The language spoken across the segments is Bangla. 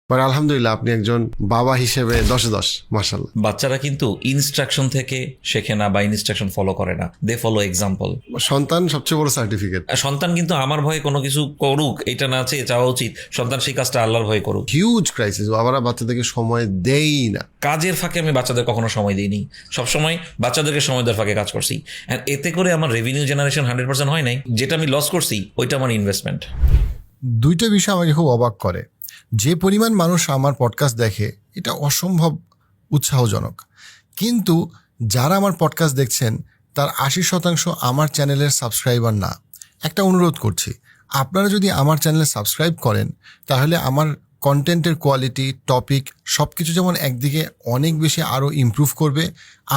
বাট আলহামদুলিল্লাহ আপনি একজন বাবা হিসেবে 10-10 মাশাআল্লাহ। বাচ্চারা কিন্তু ইনস্ট্রাকশন থেকে শেখে না বা ইনস্ট্রাকশন ফলো করে না, দে ফলো এক্সাম্পল। সন্তান সবচেয়ে বড় সার্টিফিকেট। সন্তান কিন্তু আমার ভয়ে কোনো কিছু করুক এটা না চেয়ে চাওয়া উচিত, সন্তান সেই কাজটা আল্লাহর ভয়ে করুক। হিউজ ক্রাইসিস, বাবারা বাচ্চাদেরকে সময় দেই না। কাজের ফাঁকে আমি বাচ্চাদের কখনো সময় দিইনি, সবসময় বাচ্চাদেরকে সময় দেওয়ার ফাঁকে কাজ করছি। অ্যান্ড এতে করে আমার রেভিনিউ জেনারেশন 100% হয় নাই, যেটা আমি লস করছি ওইটা আমার ইনভেস্টমেন্ট। দুইটা বিষয় আমাকে খুব অবাক করে। যে পরিমাণ মানুষ আমার পডকাস্ট দেখে এটা অসম্ভব উৎসাহজনক, কিন্তু যারা আমার পডকাস্ট দেখছেন তার 80% আমার চ্যানেলের সাবস্ক্রাইবার না। একটা অনুরোধ করছি, আপনারা যদি আমার চ্যানেলে সাবস্ক্রাইব করেন তাহলে আমার কন্টেন্টের কোয়ালিটি, টপিক সব কিছু যেমন একদিকে অনেক বেশি আরও ইমপ্রুভ করবে,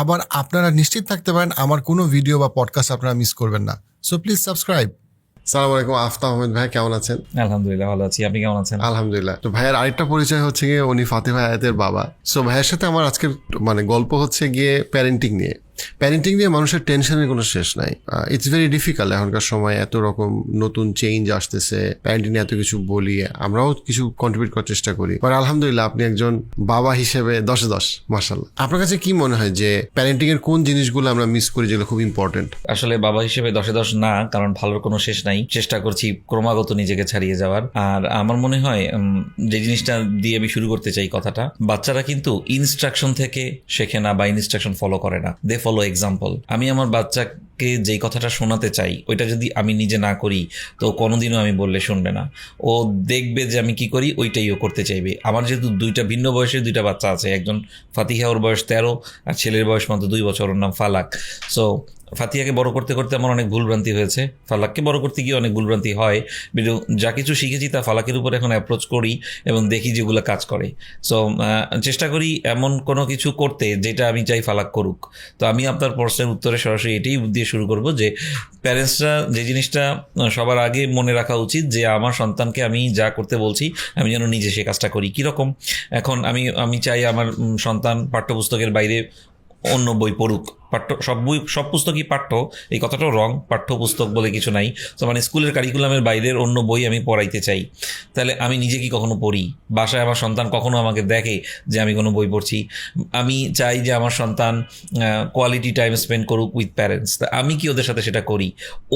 আবার আপনারা নিশ্চিত থাকতে পারেন আমার কোনো ভিডিও বা পডকাস্ট আপনারা মিস করবেন না। So please subscribe. সালাম আলাইকুম, আফতাব আহমেদ ভাই, কেমন আছেন? আলহামদুলিল্লাহ ভালো আছি, আপনি কেমন আছেন? আলহামদুলিল্লাহ। তো ভাইয়ের আরেকটা পরিচয় হচ্ছে গিয়ে উনি ফাতিহা আয়াতের বাবা। সো ভাইয়ের সাথে আমার আজকের গল্প হচ্ছে গিয়ে প্যারেন্টিং নিয়ে। প্যারেন্টিং নিয়ে মানুষের টেনশনের কোনো শেষ নাই। ইটস ভেরি ডিফিকাল্ট এখনকার সময়, এত রকম নতুন চেঞ্জ আসতেছে, প্যারেন্টিং নিয়ে এত কিছু বলি, আমরাও কিছু কন্ট্রিবিউট করার চেষ্টা করি। বাট আলহামদুলিল্লাহ আপনি একজন বাবা হিসেবে 10-10 মাশাআল্লাহ। আপনার কাছে কি মনে হয় যে প্যারেন্টিং এর কোন জিনিসগুলো আমরা মিস করি যেগুলো খুব ইম্পর্টেন্ট? আসলে বাবা হিসেবে 10-10 না, কারণ ভালোর কোনো শেষ নাই, চেষ্টা করছি ক্রমাগত নিজেকে ছাড়িয়ে যাওয়ার। আর আমার মনে হয় যে জিনিসটা দিয়ে আমি শুরু করতে চাই কথাটা, বাচ্চারা কিন্তু ইনস্ট্রাকশন থেকে শেখে না বা ইনস্ট্রাকশন ফলো করে না, দে ফলো এক্সাম্পল। আমি আমার বাচ্চাকে যেই কথাটা শোনাতে চাই ওইটা যদি আমি নিজে না করি তো কোনোদিনও আমি বললে শুনবে না। ও দেখবে যে আমি কি করি, ওইটাই ও করতে চাইবে। আমার যেহেতু দুইটা ভিন্ন বয়সের দুইটা বাচ্চা আছে, একজন ফাতিহা, ওর বয়স 13, আর ছেলের বয়স মাত্র 2 বছর, ওর নাম ফালাক। সো ফাতিহাকে বড় করতে করতে আমার অনেক ভুলভ্রান্তি হয়েছে, ফালাককে বড় করতে গিয়ে অনেক ভুলভ্রান্তি হয়। যা কিছু শিখেছি তা ফালাকের উপর এখন অ্যাপ্রোচ করি এবং দেখি যেগুলো কাজ করে। সো চেষ্টা করি এমন কোনো কিছু করতে যেটা আমি চাই ফালাক করুক। তো আমি আপনার প্রশ্নের উত্তরে সরাসরি এটাই দিয়ে শুরু করব যে প্যারেন্টসরা যে জিনিসটা সবার আগে মনে রাখা উচিত যে আমার সন্তানকে আমি যা করতে বলছি আমি যেন নিজে সে কাজটা করি। কীরকম? এখন আমি চাই আমার সন্তান পাঠ্যপুস্তকের বাইরে অন্য বই পড়ুক। সব পুস্তকই পাঠ্য, এই কথাটাও রং, পাঠ্যপুস্তক বলে কিছু নাই। তো স্কুলের কারিকুলামের বাইরের অন্য বই আমি পড়াইতে চাই, তাহলে আমি নিজে কি কখনো পড়ি? বাসায় আমার সন্তান কখনো আমাকে দেখে যে আমি কোনো বই পড়ছি? আমি চাই যে আমার সন্তান কোয়ালিটি টাইম স্পেন্ড করুক উইথ প্যারেন্টস। তা আমি কি ওদের সাথে সেটা করি?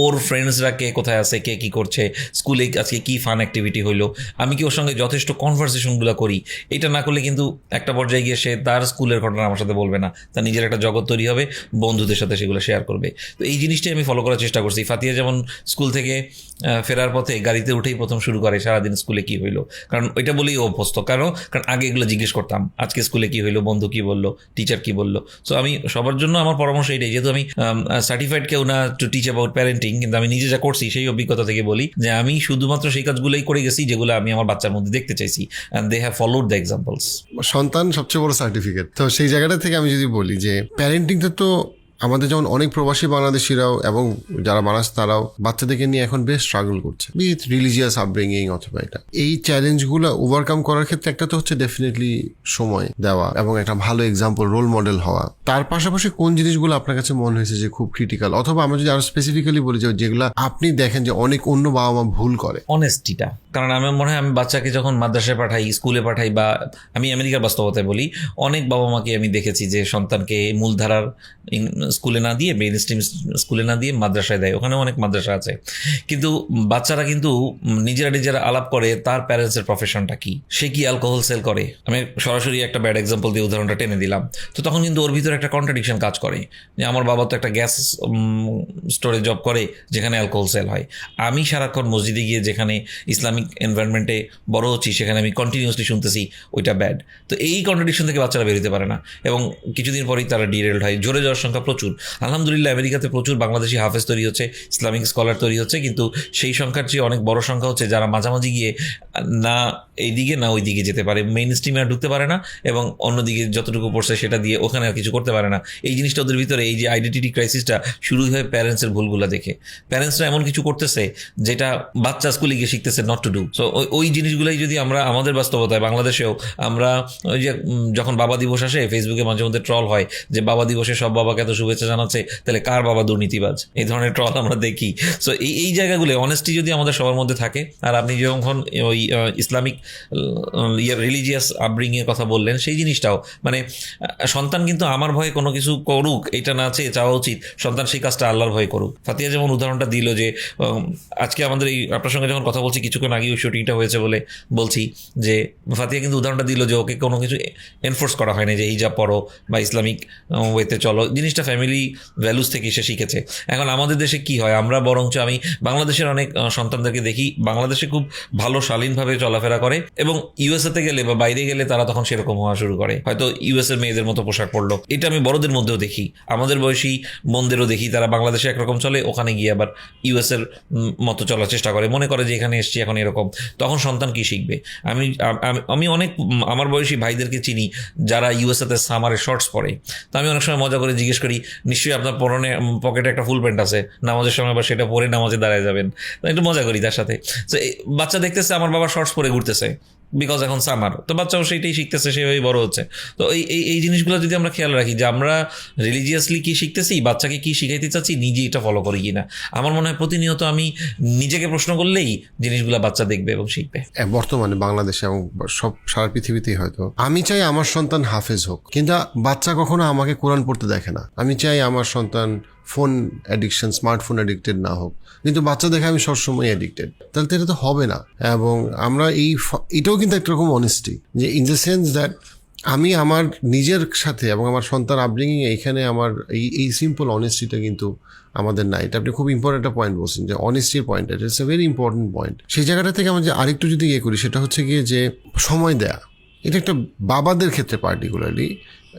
ওর ফ্রেন্ডসরা কে কোথায় আছে, কে কী করছে, স্কুলে আজকে কী ফান অ্যাক্টিভিটি হইলো, আমি কি ওর সঙ্গে যথেষ্ট কনভারসেশনগুলো করি? এটা না করলে কিন্তু একটা পর্যায়ে গিয়ে সে তার স্কুলের ঘটনা আমার সাথে বলবে না, তার নিজের একটা জগৎ তৈরি হবে, বন্ধুদের সাথে সেগুলো শেয়ার করবে। তো এই জিনিসটাই আমি ফলো করার চেষ্টা করছি। ফাতিহা যেমন স্কুল থেকে ফেরার পথে গাড়িতে উঠেই প্রথম শুরু করে সারাদিন স্কুলে কি হইলো, কারণ ওইটা বলেই অভ্যস্ত। কারণ আগে এগুলো জিজ্ঞেস করতাম, আজকে স্কুলে কি হইলো, বন্ধু কি বললো, টিচার কি বললো। সো আমি সবার জন্য আমার পরামর্শ এটাই, যেহেতু আমি সার্টিফাইড কেউ না টু টিচ অ্যাবাউট প্যারেন্টিং, কিন্তু আমি নিজে যা করছি সেই অভিজ্ঞতা থেকে বলি যে আমি শুধুমাত্র সেই কাজগুলোই করে গেছি যেগুলো আমি আমার বাচ্চার মধ্যে দেখতে চাইছি, and they have followed the examples. সন্তান সবচেয়ে বড় সার্টিফিকেট। তো সেই জায়গাটা থেকে আমি যদি বলি যে প্যারেন্টিংটা তো আমাদের যেমন অনেক প্রবাসী বাংলাদেশিরাও এবং যারা বাংলাদেশ তারাও বাচ্চাদেরকে নিয়ে এখন বেশ স্ট্রাগল করছে, উইথ রিলিজিয়াস আপব্রিঙ্গিং অথবা এটা। এই চ্যালেঞ্জগুলো ওভারকাম করার ক্ষেত্রে একটা তো হচ্ছে ডেফিনেটলি সময় দেওয়া এবং একটা ভালো এক্সাম্পল, রোল মডেল হওয়া। তার পাশাপাশি কোন জিনিসগুলো আপনার কাছে মনে হয়েছে যে খুব ক্রিটিক্যাল, অথবা আমরা যদি আরো স্পেসিফিক্যালি বলি যে যেগুলো আপনি দেখেন যে অনেক অন্য বাবা মা ভুল করে? অনেস্টিটা। কারণ আমার মনে হয় আমি বাচ্চাকে যখন মাদ্রাসায় পাঠাই, স্কুলে পাঠাই, বা আমি আমেরিকার বাস্তবতায় বলি, অনেক বাবা মাকে আমি দেখেছি যে সন্তানকে মূলধারার স্কুলে না দিয়ে, মেইন স্ট্রিম স্কুলে না দিয়ে মাদ্রাসায় দেয়। ওখানেও অনেক মাদ্রাসা আছে, কিন্তু বাচ্চারা কিন্তু নিজেরা আলাপ করে তার প্যারেন্টসের প্রফেশনটা কি, সে কি অ্যালকোহল সেল করে। আমি সরাসরি একটা ব্যাড এক্সাম্পল দিয়ে উদাহরণটা টেনে দিলাম। তো তখন কিন্তু ওর ভিতরে একটা কন্ট্রাডিকশন কাজ করে যে আমার বাবা তো একটা গ্যাস স্টোরে জব করে যেখানে অ্যালকোহল সেল হয়, আমি সারাক্ষণ মসজিদে গিয়ে যেখানে ইসলামিক এনভায়রনমেন্টে বড় হচ্ছি সেখানে আমি কন্টিনিউসলি শুনতেছি ওইটা ব্যাড। তো এই কন্ট্রাডিকশন থেকে বাচ্চারা বেরোতে পারে না এবং কিছুদিন পরেই তারা ডিরেলড হয়। জোরে যাওয়ার সংখ্যা প্রচুর। আলহামদুলিল্লাহ আমেরিকাতে প্রচুর বাংলাদেশি হাফেজ তৈরি হচ্ছে, ইসলামিক স্কলার তৈরি হচ্ছে, কিন্তু সেই সংখ্যার চেয়ে অনেক বড় সংখ্যা হচ্ছে যারা মাঝামাঝি গিয়ে না এইদিকে না ওই দিকে যেতে পারে, মেইন স্ট্রিমে আর ঢুকতে পারে না এবং অন্যদিকে যতটুকু পড়ছে সেটা দিয়ে ওখানে আর কিছু করতে পারে না। এই জিনিসটা ওদের ভিতরে, এই যে আইডেন্টিটি ক্রাইসিসটা শুরু হয় প্যারেন্টসের ভুলগুলো দেখে। প্যারেন্টসরা এমন কিছু করতেছে যেটা বাচ্চা স্কুলে গিয়ে শিখতেছে নট টু ডু। সো ওই জিনিসগুলোই যদি আমরা আমাদের বাস্তবতায় বাংলাদেশেও আমরা ওই যে যখন বাবা দিবস আসে ফেসবুকে মাঝে মধ্যে ট্রল হয় যে বাবা দিবসে সব বাবাকে এত শুভ শুভেচ্ছা জানাচ্ছে, তাহলে কার বাবা দুর্নীতিবাজ, এই ধরনের ট্রল আমরা দেখি। সো এই জায়গাগুলো অনেস্টি যদি আমাদের সবার মধ্যে থাকে, আর আপনি যখন ওই ইসলামিক রিলিজিয়াস আপব্রিংয়ের কথা বললেন, সেই জিনিসটাও মানে সন্তান কিন্তু আমার ভয়ে কোনো কিছু করুক এটা না চেয়ে চাওয়া উচিত, সন্তান সেই কাজটা আল্লাহর ভয়ে করুক। ফাতিয়া যেমন উদাহরণটা দিল যে আজকে আমাদের এই আপনার সঙ্গে যখন কথা বলছি কিছুক্ষণ আগে ওই শুটিংটা হয়েছে বলে বলছি, যে ফাতিয়া কিন্তু উদাহরণটা দিল যে ওকে কোনো কিছু এনফোর্স করা হয় না যে হিজাব পড়ো বা ইসলামিক ওয়েতে চলো, জিনিসটা ফ্যামিলি ভ্যালুস থেকে সে শিখেছে। এখন আমাদের দেশে কি হয়, আমরা বরঞ্চ আমি বাংলাদেশের অনেক সন্তানদেরকে দেখি বাংলাদেশে খুব ভালো শালীনভাবে চলাফেরা করে, এবং ইউএসএতে গেলে বা বাইরে গেলে তারা তখন সেরকম হওয়া শুরু করে, হয়তো ইউএসএর মেয়েদের মতো পোশাক পরলো। এটা আমি বড়দের মধ্যেও দেখি, আমাদের বয়সী বোনদেরও দেখি, তারা বাংলাদেশে একরকম চলে, ওখানে গিয়ে আবার ইউএসএর মতো চলার চেষ্টা করে, মনে করে যে এখানে এসছি এখন এরকম। তখন সন্তান কি শিখবে? আমি অনেক আমার বয়সী ভাইদেরকে চিনি যারা ইউএসএতে সামারে শর্টস পরে, তো আমি অনেক সময় মজা করে জিজ্ঞেস করি, নিশ্চয়ই আপনার পকেটে একটা ফুল প্যান্ট আছে, নামাজের সময় আবার সেটা পরে নামাজে দাঁড়ায় যাবেন। তো একটু মজা করি তার সাথে। তো বাচ্চা দেখতেছে আমার বাবা শর্টস পরে ঘুরতেছে, বিকজ এখন সামার, তো বাচ্চাও সেইটাই শিখতেছে, সেভাবেই বড় হচ্ছে। তো এই জিনিসগুলো যদি আমরা খেয়াল রাখি যে আমরা রিলিজিয়াসলি কি শিখতেছি, বাচ্চাকে কি শিখাইতে চাচ্ছি, নিজে এটা ফলো করি কিনা, আমার মনে হয় প্রতিনিয়ত আমি নিজেকে প্রশ্ন করলেই জিনিসগুলো বাচ্চা দেখবে এবং শিখবে। বর্তমানে বাংলাদেশে এবং সব সারা পৃথিবীতেই হয়তো আমি চাই আমার সন্তান হাফেজ হোক, কিন্তু বাচ্চা কখনো আমাকে কোরআন পড়তে দেখে না। আমি চাই আমার সন্তান ফোন অ্যাডিকশন, স্মার্টফোন অ্যাডিক্টেড না হোক, কিন্তু বাচ্চা দেখে আমি সবসময় অ্যাডিক্টেড, তাহলে তো এটা তো হবে না। এবং আমরা এটাও কিন্তু একরকম অনেস্টি, যে ইন দ্য সেন্স দ্যাট আমি আমার নিজের সাথে এবং আমার সন্তান আপব্রিংইং এইখানে আমার এই সিম্পল অনেস্টিটা কিন্তু আমাদের নাই। এটা আপনি খুব ইম্পর্টেন্ট একটা পয়েন্ট বলছেন, যে অনেস্টির point, it's a very important point. সেই জায়গাটা থেকে আমরা যে আরেকটু যদি ইয়ে করি, সেটা হচ্ছে গিয়ে যে সময় দেয়া, এটা একটা বাবাদের ক্ষেত্রে পার্টিকুলারলি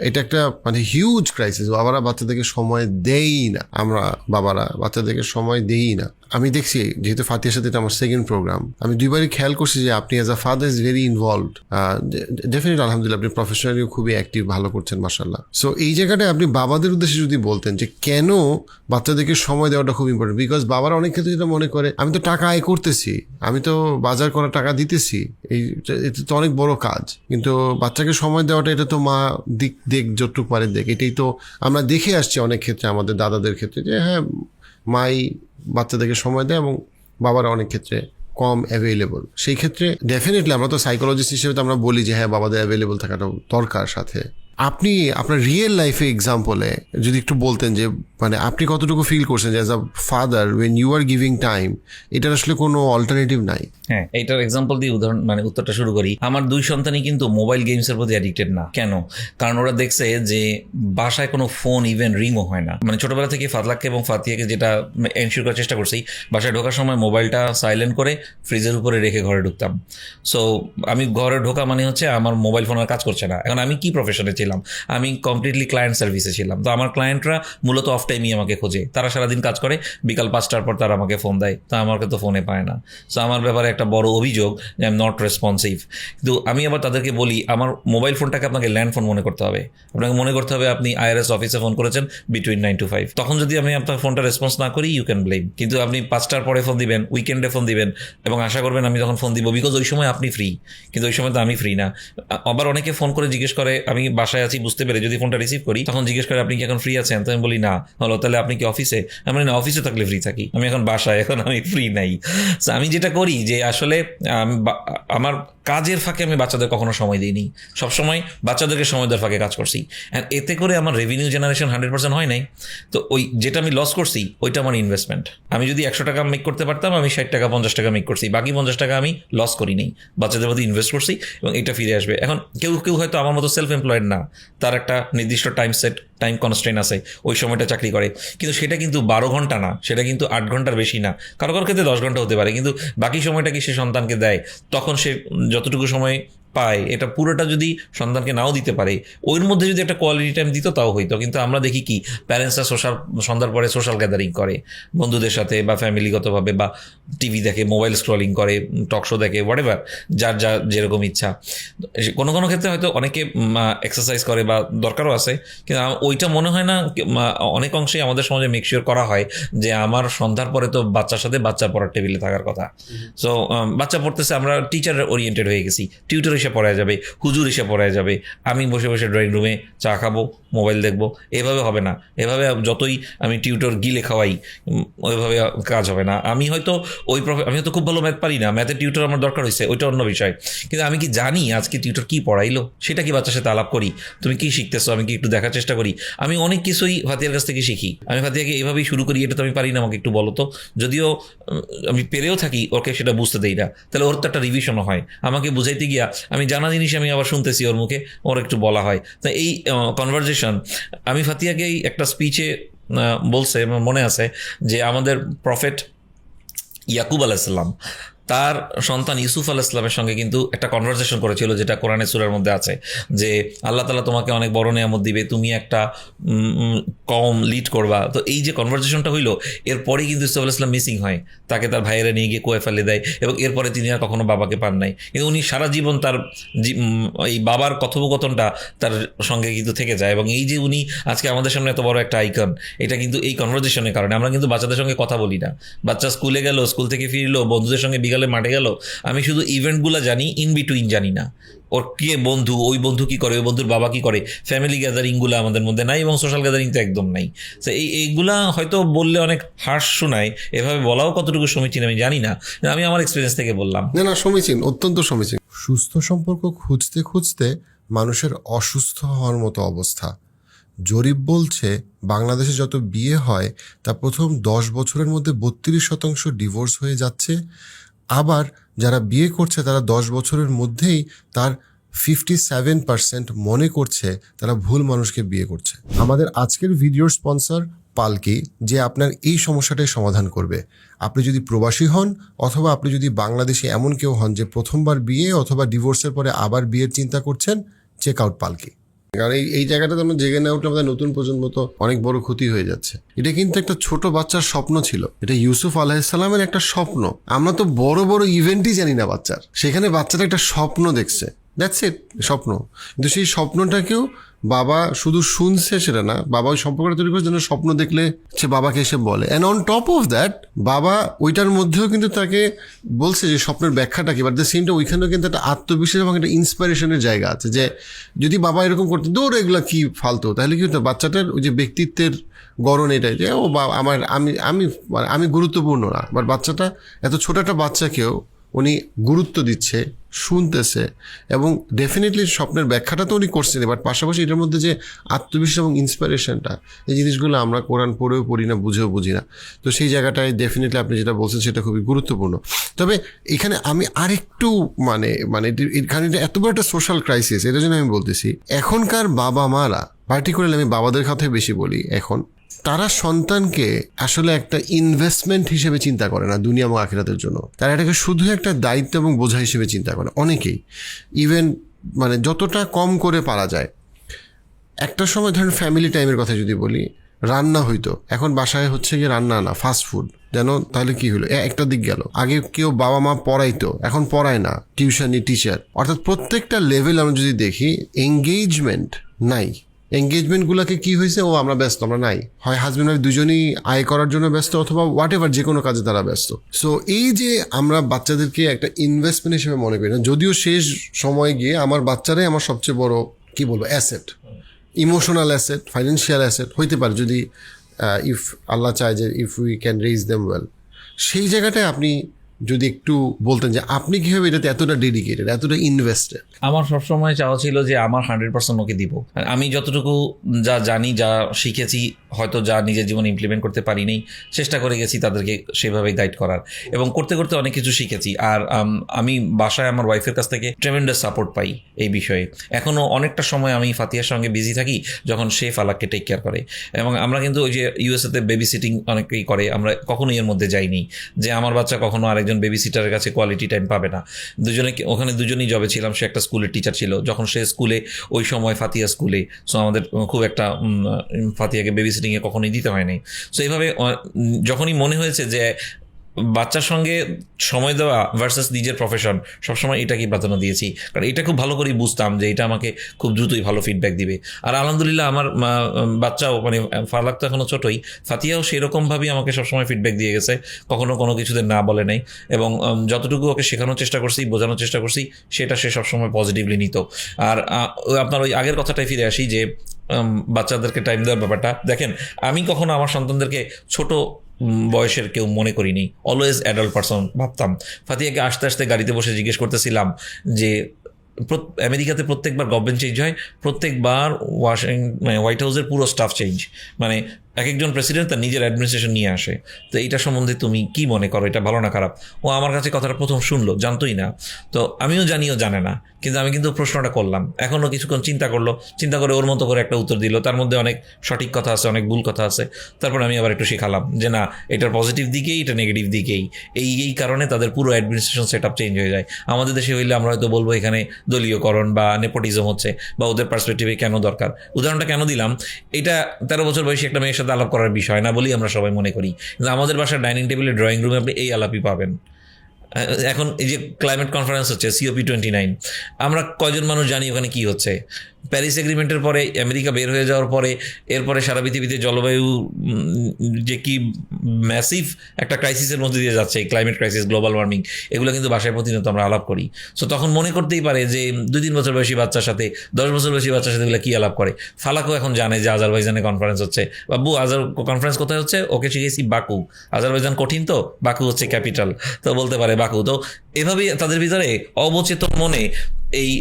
এটা একটা মানে হিউজ ক্রাইসিস। বাবারা বাচ্চাদেরকে সময় দেই না, আমরা বাবারা বাচ্চাদেরকে সময় দেই না। আমি দেখছি, যেহেতু ফাতিয়ার সাথে এটা আমার সেকেন্ড প্রোগ্রাম, আমি দুইবারই খেয়াল করছি যে আপনি as a father is very involved. Definitely আলহামদুলিল্লাহ আপনি প্রফেশনালিও খুবই অ্যাক্টিভ, ভালো করছেন মাশাআল্লাহ। সো এই জায়গাটায় আপনি বাবাদের উদ্দেশ্যে যদি বলতেন যে কেন বাচ্চাদেরকে সময় দেওয়াটা খুব ইম্পর্টেন্ট, বিকজ বাবারা অনেক ক্ষেত্রে যেটা মনে করে, আমি তো টাকা আয় করতেছি, আমি তো বাজার করা টাকা দিতেছি, এটা তো অনেক বড় কাজ, কিন্তু বাচ্চাকে সময় দেওয়াটা এটা তো মা দেখ যতটুকু পারে দেখ। এটাই তো আমরা দেখে আসছি অনেক ক্ষেত্রে, আমাদের দাদাদের ক্ষেত্রে, যে হ্যাঁ মাই বাচ্চাদেরকে সময় দেয় এবং বাবারা অনেক ক্ষেত্রে কম অ্যাভেলেবল। সেই ক্ষেত্রে ডেফিনেটলি আমরা তো সাইকোলজিস্ট হিসেবে তো আমরা বলি যে হ্যাঁ বাবাদের অ্যাভেলেবল থাকাটা দরকার। সাথে আপনি আপনার রিয়েল লাইফে এক্সাম্পলে যদি একটু বলতেন যে মানে আপনি কতটুকু ফিল করছেন যে as a father when you are giving time, এটার আসলে কোনো অল্টারনেটিভ নাই? হ্যাঁ, এইটার এক্সাম্পল দিয়ে উদাহরণ মানে উত্তরটা শুরু করি। আমার দুই সন্তানই কিন্তু মোবাইল গেমসের প্রতি অ্যাডিক্টেড না। কেন? কারণ ওরা দেখছে যে বাসায় কোনো ফোন ইভেন রিংও হয় না। মানে ছোটবেলা থেকে ফাতলাককে এবং ফাতিয়াকে যেটা এনশিওর করার চেষ্টা করছি, বাসায় ঢোকার সময় মোবাইলটা সাইলেন্ট করে ফ্রিজের উপরে রেখে ঘরে ঢুকতাম। সো আমি ঘরে ঢোকা মানে হচ্ছে আমার মোবাইল ফোন আর কাজ করছে না। এখন আমি কি প্রফেশনে ছিলাম? আমি কমপ্লিটলি ক্লায়েন্ট সার্ভিসে ছিলাম। তো আমার ক্লায়েন্টরা মূলত অফ টাইমই আমাকে খোঁজে, তারা সারাদিন কাজ করে, বিকাল 5টার পর তারা আমাকে ফোন দেয়, তা আমাকে তো ফোনে পায় না। সো আমার ব্যাপারে একটা বড় অভিযোগ যে আই এম নট রেসপন্সিভ। কিন্তু আমি আবার তাদেরকে বলি, আমার মোবাইল ফোনটাকে আপনাকে ল্যান্ড ফোন মনে করতে হবে। আপনাকে মনে করতে হবে আপনি IRS অফিসে ফোন করেছেন বিটুইন 9 to 5। তখন যদি আমি আপনার ফোনটা রেসপন্স না করি, ইউ ক্যান ব্লেম। কিন্তু আপনি 5টার পরে ফোন দিবেন, উইকেন্ডে ফোন দিবেন এবং আশা করবেন আমি তখন ফোন দিব, বিকজ ওই সময় আপনি ফ্রি। কিন্তু ওই সময় তো আমি ফ্রি না। আবার অনেকে ফোন করে জিজ্ঞেস করে, আমি বাসায় আছি বুঝতে পেরে যদি ফোনটা রিসিভ করি, তখন জিজ্ঞেস করে আপনি কি এখন ফ্রি আছেন? তো আমি বলি না। হলো, তাহলে আপনি কি অফিসে? আমি বলি না, অফিসে থাকলে ফ্রি থাকি, আমি এখন বাসায়, এখন আমি ফ্রি নাই। সো আমি যেটা করি যে আসলে আমার কাজের ফাঁকে আমি বাচ্চাদের কখনো সময় দিইনি, সবসময় বাচ্চাদেরকে সময় দেওয়ার ফাঁকে কাজ করছি। অ্যান্ড এতে করে আমার রেভিনিউ জেনারেশন 100% হয় নাই। তো ওই যেটা আমি লস করছি ওইটা আমার ইনভেস্টমেন্ট। আমি যদি 100 টাকা মেক করতে পারতাম, আমি 60 টাকা 50 টাকা মেক করছি, বাকি 50 টাকা আমি লস করি নেই, বাচ্চাদের মধ্যে ইনভেস্ট করছি এবং এটা ফিরে আসবে। এখন কেউ হয়তো আমার মতো সেলফ এমপ্লয়েড না, তার একটা নির্দিষ্ট টাইম কনস্ট্রেন্ট আছে, ওই সময়টা চাকরি করে, কিন্তু সেটা কিন্তু 12 ঘন্টা না, সেটা কিন্তু 8 ঘন্টার বেশি না, কারো ক্ষেত্রে 10 ঘন্টা হতে পারে, কিন্তু বাকি সময়টা কি সে সন্তানকে দেয়, তখন সে যতটুকু সময় পায় এটা পুরোটা যদি সন্তানকে নাও দিতে পারে, ওর মধ্যে যদি একটা কোয়ালিটি টাইম দিত তাও হইতো। কিন্তু আমরা দেখি কি প্যারেন্টসরা সন্ধ্যার পরে সোশ্যাল গ্যাদারিং করে বন্ধুদের সাথে বা ফ্যামিলিগতভাবে, বা টিভি দেখে, মোবাইল স্ক্রলিং করে, টক শো দেখে, হোয়াটএভার, যার যেরকম ইচ্ছা। কোনো কোনো ক্ষেত্রে হয়তো অনেকে এক্সারসাইজ করে বা দরকারও আছে, কিন্তু ওইটা মনে হয় না অনেক অংশেই আমাদের সমাজে মেকশিওর করা হয় যে আমার সন্ধ্যার পরে তো বাচ্চার সাথে বাচ্চা পড়ার টেবিলে থাকার কথা। সো বাচ্চা পড়তেছে, আমরা টিচার ওরিয়েন্টেড হয়ে গেছি, টিউটর এসে পড়ায় যাবে, হুজুর এসে পড়ায় যাবে, আমি বসে বসে ড্রয়িং রুমে চা খাবো, মোবাইল দেখবো, এভাবে হবে না। এভাবে যতই আমি টিউটর গিলে খাওয়াই ওইভাবে কাজ হবে না। আমি হয়তো আমি হয়তো খুব ভালো ম্যাথ পারি না, ম্যাথের টিউটর আমার দরকার হয়েছে, ওইটা অন্য বিষয়, কিন্তু আমি কি জানি আজকে টিউটর কি পড়াইলো, সেটা কি বাচ্চার সাথে আলাপ করি, তুমি কি শিখতেছো আমি কি একটু দেখার চেষ্টা করি। আমি অনেক কিছুই ফাতিয়ার কাছ থেকে শিখি। আমি ফাতিয়াকে এভাবেই শুরু করি, এটা তো আমি পারি না, আমাকে একটু বলো তো। যদিও আমি পেরেও থাকি, ওকে সেটা বুঝতে দেই না, তাহলে ওর তো একটা রিভিশনও হয়। আমাকে বুঝাইতে গিয়া আমি জানা জিনিস আমি আবার শুনতেছি ওর মুখে, ওর একটু বলা হয়। তো এই কনভারজেশন আমি ফাতিয়াকেই একটা স্পিচে বলছে, আমার মনে আছে, যে আমাদের প্রফেট ইয়াকুব আলাইসাল্লাম তার সন্তান ইউসুফ আলাইসাল্লামের সঙ্গে কিন্তু একটা কনভারসেশন করেছিল, যেটা কোরআনের সূরার মধ্যে আছে, যে আল্লাহ তাআলা তোমাকে অনেক বড় নিয়ামত দিবে, তুমি একটা কম লিড করবা। তো এই যে কনভারসেশনটা হইলো, এরপরে কিন্তু ইউসুফ আলাইসাল্লাম মিসিং হয়, তাকে তার ভাইয়েরা নিয়ে গিয়ে কুয়ে ফেলে দেয়, এবং এরপরে তিনি আর কখনো বাবাকে পান নাই। কিন্তু উনি সারা জীবন তার এই বাবার কথোপকথনটা তার সঙ্গে কিন্তু থেকে যায়, এবং এই যে উনি আজকে আমাদের সামনে এত বড় একটা আইকন, এটা কিন্তু এই কনভারসেশনের কারণে। আমরা কিন্তু বাচ্চাদের সঙ্গে কথা বলি না, বাচ্চা স্কুলে গেল, স্কুল থেকে ফিরলো, বন্ধুদের সঙ্গে বিকালে মাঠে গেল, আমি শুধু ইভেন্টগুলো জানি, ইন বিটুইন জানি না। ওর কে বন্ধু, ওই বন্ধু কি করে, ওই বন্ধুর বাবা কি করে, ফ্যামিলি গ্যাদারিংগুলো আমাদের মধ্যে নাই, এবং সোশ্যাল গ্যাদারিং তো একদম নাই। তো এইগুলা হয়তো বললে অনেক হার্শ শোনায়, এভাবে বলাও কতটুকু সমীচীন আমি জানি না, আমি আমার এক্সপিরিয়েন্স থেকে বললাম। না, সমীচীন, অত্যন্ত সমীচীন। সুস্থ সম্পর্ক খুঁজতে খুঁজতে মানুষের অসুস্থ হওয়ার মতো অবস্থা। জরিপ বলছে বাংলাদেশে যত বিয়ে হয় তা প্রথম 10 বছরের মধ্যে 32% ডিভোর্স হয়ে যাচ্ছে। আবার যারা বিয়ে করছে তারা 10 বছরের মধ্যেই তার 57% মনে করছে তারা ভুল মানুষকে বিয়ে করছে। আমাদের আজকের ভিডিওর স্পন্সর পালকি, যে আপনার এই সমস্যাটাই সমাধান করবে। আপনি যদি প্রবাসী হন, অথবা আপনি যদি বাংলাদেশে এমন কেউ হন যে প্রথমবার বিয়ে অথবা ডিভোর্সের পরে আবার বিয়ের চিন্তা করছেন, চেক আউট পালকি। কারণ এই জায়গাটাতে আমরা জেগে না উঠলে আমাদের নতুন প্রজন্ম তো অনেক বড় ক্ষতি হয়ে যাচ্ছে। এটা কিন্তু একটা ছোট বাচ্চার স্বপ্ন ছিল, এটা ইউসুফ আলাইহিসসালামের একটা স্বপ্ন। আমরা তো বড় বড় ইভেন্টই জানি না বাচ্চার, সেখানে বাচ্চাটা একটা স্বপ্ন দেখছে, দ্যাটস ইট, স্বপ্ন। কিন্তু সেই স্বপ্নটাকেও বাবা শুধু শুনছে সেটা না, বাবা ওই সম্পর্কটা তৈরি করার জন্য স্বপ্ন দেখলে সে বাবাকে এসে বলে, and on top of that বাবা ওইটার মধ্যেও কিন্তু তাকে বলছে যে স্বপ্নের ব্যাখ্যাটা কি। বাট দ্য সেম টাইম ওইখানেও কিন্তু একটা আত্মবিশ্বাস এবং একটা ইন্সপিরেশনের জায়গা আছে, যে যদি বাবা এরকম করতে দৌড় এগুলো কি ফালতু, তাহলে কি হতো বাচ্চাটার ওই যে ব্যক্তিত্বের গড়ন এটাই, যে ও বাবা আমার আমি গুরুত্বপূর্ণ না। বাট বাচ্চাটা এত ছোট একটা বাচ্চাকেও উনি গুরুত্ব দিচ্ছে, শুনতেছে, এবং ডেফিনেটলি স্বপ্নের ব্যাখ্যাটা তো উনি করছেন। বাট পাশাপাশি এটার মধ্যে যে আত্মবিশ্বাস এবং ইন্সপিরেশনটা, এই জিনিসগুলো আমরা কোরআন পড়েও পড়ি না, বুঝেও বুঝি না। তো সেই জায়গাটায় ডেফিনেটলি আপনি যেটা বলছেন সেটা খুবই গুরুত্বপূর্ণ। তবে এখানে আমি আরেকটু এখানে এত বড় একটা সোশ্যাল ক্রাইসিস, এটার জন্য আমি বলতেছি এখনকার বাবা মারা, পার্টিকুলারলি আমি বাবাদের কথাই বেশি বলি, এখন তারা সন্তানকে আসলে একটা ইনভেস্টমেন্ট হিসেবে চিন্তা করে না দুনিয়া এবং আখিরাতের জন্য, তারা এটাকে শুধু একটা দায়িত্ব এবং বোঝা হিসেবে চিন্তা করে অনেকেই। ইভেন যতটা কম করে পারা যায়। একটা সময় ধরেন ফ্যামিলি টাইমের কথা যদি বলি, রান্না হইতো, এখন বাসায় হচ্ছে গিয়ে রান্না না, ফাস্ট ফুড। যেন তাহলে কি হলো, একটা দিক গেল। আগে কেউ বাবা মা পড়াইতো, এখন পড়ায় না, টিউশনি, টিচার। অর্থাৎ প্রত্যেকটা লেভেল আমরা যদি দেখি এঙ্গেজমেন্ট নাই। এঙ্গেজমেন্টগুলোকে কি হয়েছে, ও আমরা ব্যস্ত, আমরা নাই, হয় হাজব্যান্ড ওয়াইফ দুজনেই আয় করার জন্য ব্যস্ত, অথবা হোয়াট এভার, যে কোনো কাজে তারা ব্যস্ত। সো এই যে আমরা বাচ্চাদেরকে একটা ইনভেস্টমেন্ট হিসেবে মনে করি না, যদিও শেষ সময় গিয়ে আমার বাচ্চারাই আমার সবচেয়ে বড় কি বলবো asset, emotional asset, financial asset হইতে পারে, যদি ইফ আল্লাহ চায় যে if we can raise them well. সেই জায়গাটায় আপনি যদি একটু বলতেন যে আপনি কীভাবে এটাতে এতটা ডেডিকেটেড, এতটা ইনভেস্টেড। আমার সবসময় চাওয়া ছিল যে আমার 100% ওকে দিব। আমি যতটুকু যা জানি, যা শিখেছি, হয়তো যা নিজের জীবনে ইমপ্লিমেন্ট করতে পারিনি, চেষ্টা করে গেছি তাদেরকে সেভাবে গাইড করার, এবং করতে করতে অনেক কিছু শিখেছি। আর আমি বাসায় আমার ওয়াইফের কাছ থেকে ট্রেমেন্ডাস সাপোর্ট পাই এই বিষয়ে। এখনও অনেকটা সময় আমি ফাতিয়ার সঙ্গে বিজি থাকি যখন সে ফালাককে টেক কেয়ার করে। এবং আমরা কিন্তু ওই যে ইউএসএতে বেবি সিটিং অনেকেই করে, আমরা কখনোই এর মধ্যে যাইনি যে আমার বাচ্চা কখনো আরেকজন বেবি সিটারের কাছে কোয়ালিটি টাইম পাবে না। ওখানে দুজনেই জবে ছিলাম, সে একটা স্কুলের টিচার ছিল, যখন সে স্কুলে ওই সময় ফাতিয়া স্কুলে, সো আমাদের খুব একটা ফাতিয়াকে বেবি সিটিংয়ে কখনোই দিতে হয়নি। সো এইভাবে যখনই মনে হয়েছে যে বাচ্চার সঙ্গে সময় দেওয়া ভার্সাস নিজের প্রফেশন সবসময় এটাকেই প্রাধান্য দিয়েছি, কারণ এটা খুব ভালো করেই বুঝতাম যে এটা আমাকে খুব দ্রুতই ভালো ফিডব্যাক দিবে। আর আলহামদুলিল্লাহ আমার বাচ্চাও মানে ফালাক তো এখনও ছোটোই, ফাতিয়াও সেরকমভাবেই আমাকে সবসময় ফিডব্যাক দিয়ে গেছে, কখনো কোনো কিছুতে না বলে নাই, এবং যতটুকু ওকে শেখানোর চেষ্টা করছি, বোঝানোর চেষ্টা করছি, সেটা সে সবসময় পজিটিভলি নিত। আর আপনার ওই আগের কথাটাই ফিরে আসি যে বাচ্চাদেরকে টাইম দেওয়ার ব্যাপারটা, দেখেন আমি কখনো আমার সন্তানদেরকে ছোট বয়সের কেউ মনে করিনি, অলওয়েজ অ্যাডাল্ট পারসন ভাবতাম। ফাতিয়াকে আস্তে আস্তে গাড়িতে বসে জিজ্ঞেস করতেছিলাম যে আমেরিকাতে প্রত্যেকবার গভর্নমেন্ট চেঞ্জ হয়, প্রত্যেকবার হোয়াইট হাউসের পুরো স্টাফ চেঞ্জ, মানে এক একজন প্রেসিডেন্ট তার নিজের অ্যাডমিনিস্ট্রেশন নিয়ে আসে, তো এইটা সম্বন্ধে তুমি কি মনে করো, এটা ভালো না খারাপ? ও আমার কাছে কথাটা প্রথম শুনলো, জানতোই না, তো আমিও জানিও জানে না, কিন্তু আমি কিন্তু প্রশ্নটা করলাম, এখনও কিছুক্ষণ চিন্তা করলো, চিন্তা করে ওর মতো করে একটা উত্তর দিল, তার মধ্যে অনেক সঠিক কথা আছে, অনেক ভুল কথা আছে, তারপর আমি আবার একটু শেখালাম যে না, এটার পজিটিভ দিকেই, এটা নেগেটিভ দিকেই, এই কারণে তাদের পুরো অ্যাডমিনিস্ট্রেশন সেট আপ চেঞ্জ হয়ে যায়। আমাদের দেশে হইলে আমরা হয়তো বলবো এখানে দলীয়করণ বা নেপোটিজম হচ্ছে, বা ওদের পার্সপেক্টিভে কেন দরকার। উদাহরণটা কেন দিলাম, এটা 13 বছর বয়সী একটা মেয়ের সাথে আলাপ করার বিষয় না বলেই আমরা সবাই মনে করি, কিন্তু আমাদের বাসার ডাইনিং টেবিলে, ড্রয়িং রুমে আপনি এই আলাপই পাবেন। এখন এই যে ক্লাইমেট কনফারেন্স হচ্ছে COP29, আমরা কয়জন মানুষ জানি ওখানে কি হচ্ছে? প্যারিস এগ্রিমেন্টের পরে আমেরিকা বের হয়ে যাওয়ার পরে এরপরে সারা পৃথিবীতে জলবায়ু যে কি ম্যাসিভ একটা ক্রাইসিসের মধ্যে দিয়ে যাচ্ছে, ক্লাইমেট ক্রাইসিস, গ্লোবাল ওয়ার্মিং, এগুলো কিন্তু বাসায় প্রতিনিয়ত আমরা আলাপ করি। সো তখন মনে করতেই পারে যে 2-3 বছর বয়সী বাচ্চার সাথে 10 বছর বয়সী বাচ্চার সাথে এগুলো কী আলাপ করে। ফালাকও এখন জানে যে আজারবাইজানে কনফারেন্স হচ্ছে, বাবু কনফারেন্স কোথায় হচ্ছে, ওকে শিখেছি বাকু, আজারবাইজান কঠিন তো, বাকু হচ্ছে ক্যাপিটাল, তো বলতে পারে বাকু। তো এভাবেই তাদের ভিতরে অবচেতন মনে এই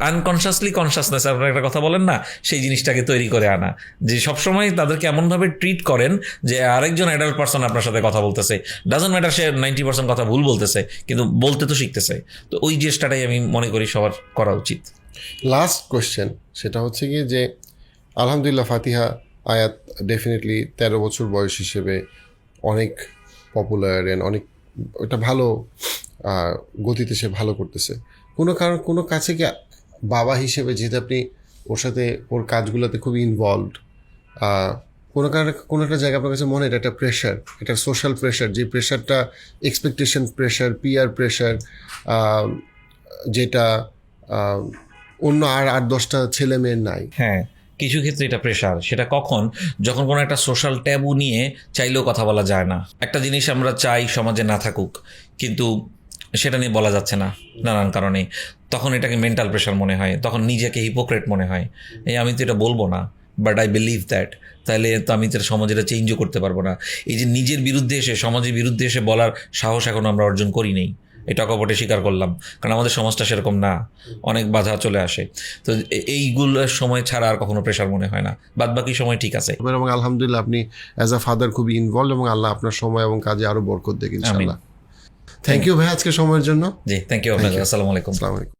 আনকনশাসলি কনশাসনেস, আপনারা একটা কথা বলেন না, সেই জিনিসটাকে তৈরি করে আনা, যে সবসময় তাদেরকে এমনভাবে ট্রিট করেন যে আরেকজন অ্যাডাল্ট পার্সন আপনার সাথে কথা বলতেছে, ডাজন্ট ম্যাটার সে 90% কথা ভুল বলতেছে, কিন্তু বলতে তো শিখতেছে। তো ওই চেষ্টাটাই আমি মনে করি সবার করা উচিত। লাস্ট কোয়েশ্চেন, সেটা হচ্ছে কি যে আলহামদুলিল্লাহ ফাতিহা আয়াত ডেফিনেটলি 13 বছর বয়স হিসেবে অনেক পপুলার অ্যান্ড অনেক একটা ভালো গতিতে সে ভালো করতেছে। কোনো কাছে কি বাবা হিসেবে, যেহেতু আপনি ওর সাথে ওর কাজগুলোতে খুবই ইনভলভড, কোনো একটা জায়গা আপনার কাছে মনে হয় এটা একটা প্রেশার, এটা সোশ্যাল প্রেশার, যে প্রেশারটা এক্সপেকটেশন প্রেশার, পিয়ার প্রেশার, যেটা অন্য আর 8-10টা ছেলে মেয়ের নাই? হ্যাঁ, কিছু ক্ষেত্রে এটা প্রেশার। সেটা কখন? যখন কোনো একটা সোশ্যাল ট্যাবু নিয়ে চাইলেও কথা বলা যায় না। একটা জিনিস আমরা চাই সমাজে না থাকুক, কিন্তু সেটা নিয়ে বলা যাচ্ছে না নানান কারণে, তখন এটাকে মেন্টাল প্রেশার মনে হয়, তখন নিজেকে হিপোক্রেট মনে হয়, আমি তো এটা বলবো না, বাট আই বিলিভ দ্যাট, তাহলে তো আমি তো সমাজে এটা চেঞ্জও করতে পারবো না। এই যে নিজের বিরুদ্ধে এসে, সমাজের বিরুদ্ধে এসে বলার সাহস এখন আমরা অর্জন করি নেই, এটা কপটে স্বীকার করলাম, কারণ আমাদের সমাজটা সেরকম না, অনেক বাধা চলে আসে। তো এইগুলোর সময় ছাড়া আর কখনো প্রেশার মনে হয় না, বাদ বাকি সময় ঠিক আছে। এবং আলহামদুলিল্লাহ আপনি অ্যাজ আ ফাদার খুবই ইনভলভ, এবং আল্লাহ আপনার সময় এবং কাজে আরো বরকত দেখ ইনশাআল্লাহ। থ্যাংক ইউ ভাই আজকে সময়ের জন্য। জি, থ্যাংক ইউ আপনাকে। আসসালামু আলাইকুম। আসসালামু আলাইকুম।